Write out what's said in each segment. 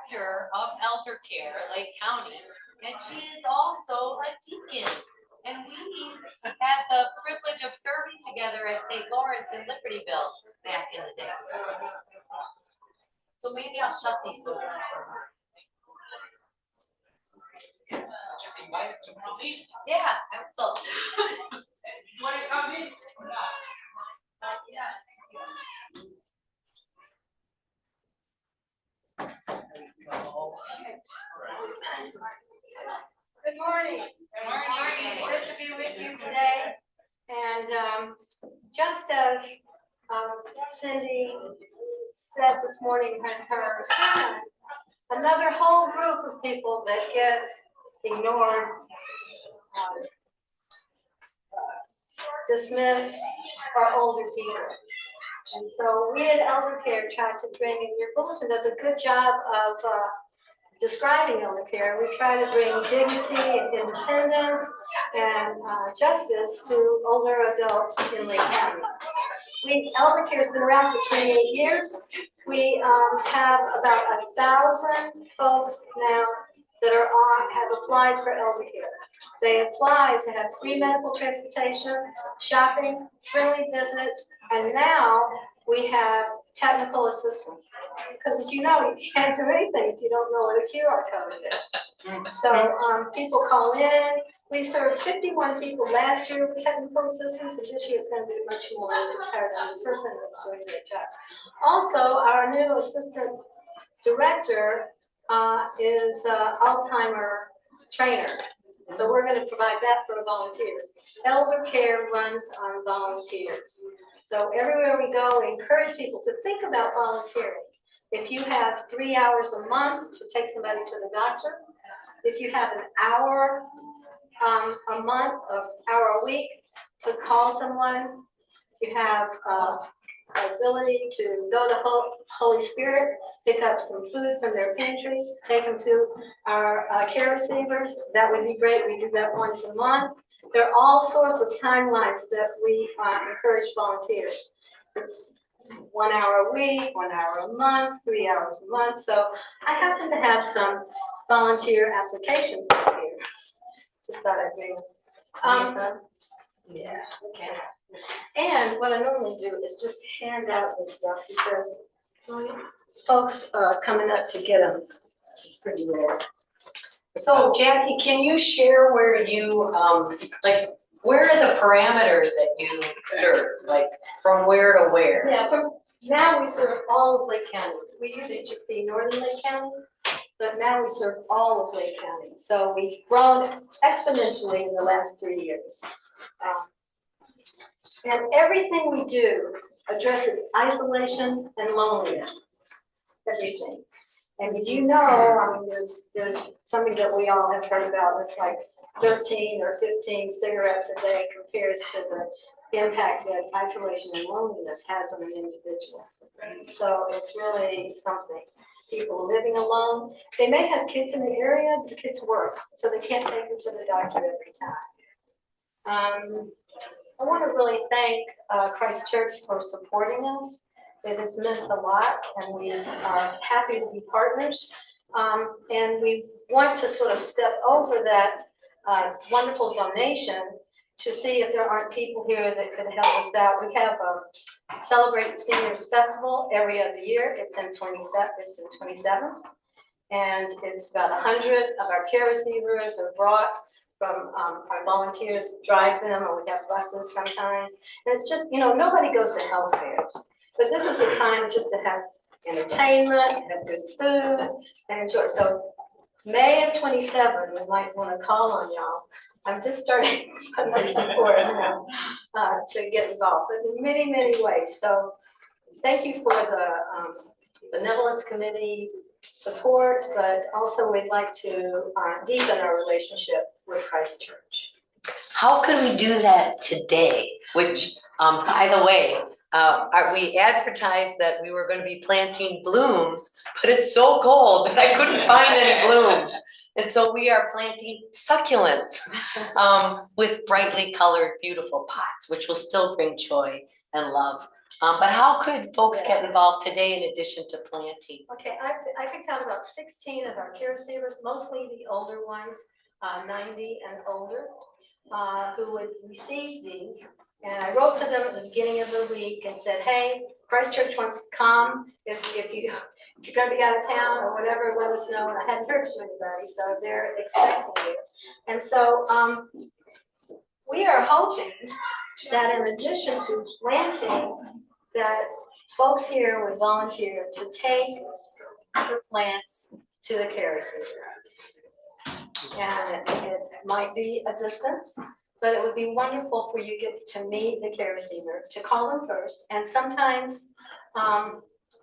director of ElderCARE Lake County, and she is also a deacon. And we had the privilege of serving together at St. Lawrence in Libertyville back in the day. So maybe I'll shut these doors up for her. Just invited to come in. Yeah, absolutely. You want to come in or not? Yeah. Good morning. Good morning. Good to be with you today. And just as Cindy said this morning in her sermon, another whole group of people that get ignored, dismissed, are older people. And so we at ElderCARE try to bring, and your bulletin does a good job of describing ElderCARE. We try to bring dignity and independence and justice to older adults in Lake County. ElderCARE has been around for 28 years. We have about 1,000 folks now that have applied for ElderCARE. They apply to have free medical transportation, shopping, friendly visits, and now we have technical assistance. Because as you know, you can't do anything if you don't know what a QR code is. So people call in. We served 51 people last year with technical assistance, and this year it's going to be much more. We just hired a person that's doing their job. Also, our new assistant director is Alzheimer trainer. So we're going to provide that for volunteers. ElderCARE runs on volunteers. So everywhere we go, we encourage people to think about volunteering. If you have 3 hours a month to take somebody to the doctor, if you have an hour a month, an hour a week to call someone, you have ability to go to Holy Spirit, pick up some food from their pantry, take them to our care receivers. That would be great. We do that once a month. There are all sorts of timelines that we encourage volunteers. It's 1 hour a week, 1 hour a month, 3 hours a month. So I happen to have some volunteer applications here. Just thought I'd bring them. Yeah, okay. And what I normally do is just hand out this stuff because folks are coming up to get them. It's pretty rare. So Jackie, can you share where you, where are the parameters that you serve? Like from where to where? Yeah, from now we serve all of Lake County. We used to just be northern Lake County, but now we serve all of Lake County. So we've grown exponentially in the last 3 years. And everything we do addresses isolation and loneliness. Everything. And as you know, I mean, there's something that we all have heard about. It's like 13 or 15 cigarettes a day compares to the impact that isolation and loneliness has on an individual. So it's really something. People living alone, they may have kids in the area, but the kids work, so they can't take them to the doctor every time. I want to really thank Christ Church for supporting us. It has meant a lot, and we are happy to be partners. And we want to sort of step over that wonderful donation to see if there aren't people here that could help us out. We have a Celebrate Seniors Festival every other year. It's in 27, and it's about 100 of our care receivers are brought from our volunteers, drive them, or we have buses sometimes. And it's just, you know, nobody goes to health fairs, but this is a time just to have entertainment, to have good food, and enjoy. So May of 27, we might want to call on y'all. I'm just starting my support now to get involved, but in many, many ways. So thank you for the Benevolence Committee support, but also we'd like to deepen our relationship with Christ Church. How can we do that today? Which, by the way, we advertised that we were going to be planting blooms, but it's so cold that I couldn't find any blooms. And so we are planting succulents with brightly colored, beautiful pots, which will still bring joy and love But how could folks get involved today in addition to planting? Okay, I picked out about 16 of our care receivers, mostly the older ones, 90 and older, who would receive these. And I wrote to them at the beginning of the week and said, hey, Christchurch wants to come. If you're going to be out of town or whatever, let us know. And I hadn't heard from anybody, so they're expecting you. And so we are hoping that in addition to planting, that folks here would volunteer to take the plants to the care receiver. And it might be a distance, but it would be wonderful for you to meet the care receiver, to call them first. And sometimes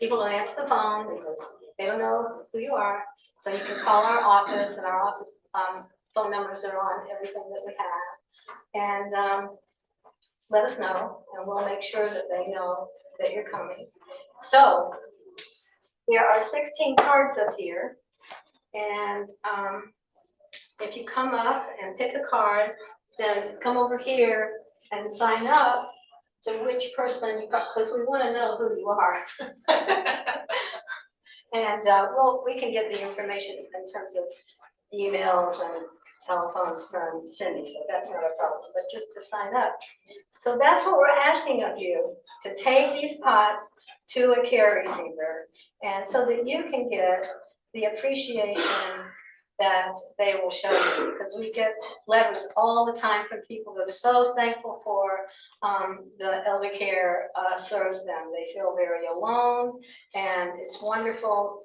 people don't answer the phone because they don't know who you are. So you can call our office, and our office phone numbers are on everything that we have. And let us know, and we'll make sure that they know that you're coming. So there are 16 cards up here, and if you come up and pick a card, then come over here and sign up to which person you got, because we want to know who you are. And we can get the information in terms of emails and telephones from Cindy, so that's not a problem, but just to sign up. So that's what we're asking of you, to take these pots to a care receiver, and so that you can get the appreciation that they will show you, because we get letters all the time from people that are so thankful for the elder care serves them. They feel very alone, and it's wonderful,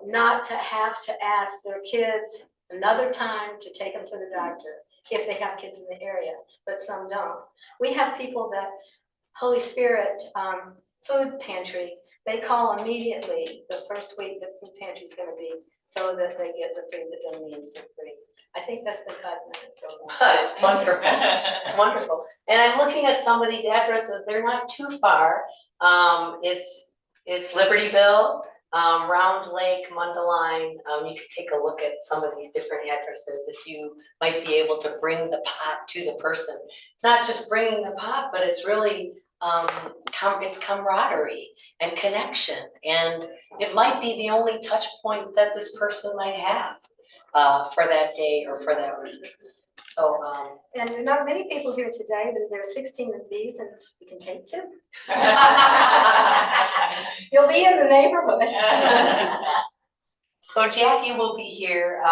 not to have to ask their kids another time to take them to the doctor if they have kids in the area, but some don't. We have people that Holy Spirit food pantry, they call immediately the first week the food pantry is going to be, so that they get the food that they need for free. I think that's been 5 minutes. It's wonderful. It's wonderful. And I'm looking at some of these addresses. They're not too far. It's Libertyville, Round Lake, Mundelein. You could take a look at some of these different addresses if you might be able to bring the pot to the person. It's not just bringing the pot, but it's really it's camaraderie and connection, and it might be the only touch point that this person might have for that day or for that week. So and there are not many people here today, but there are 16 of these, and you can take 2. You'll be in the neighborhood. So Jackie will be here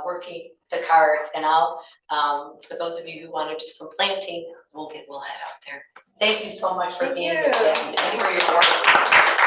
working the cards, and I'll for those of you who want to do some planting, we'll head out there. Thank you so much for being here, Jackie. Thank you for your work.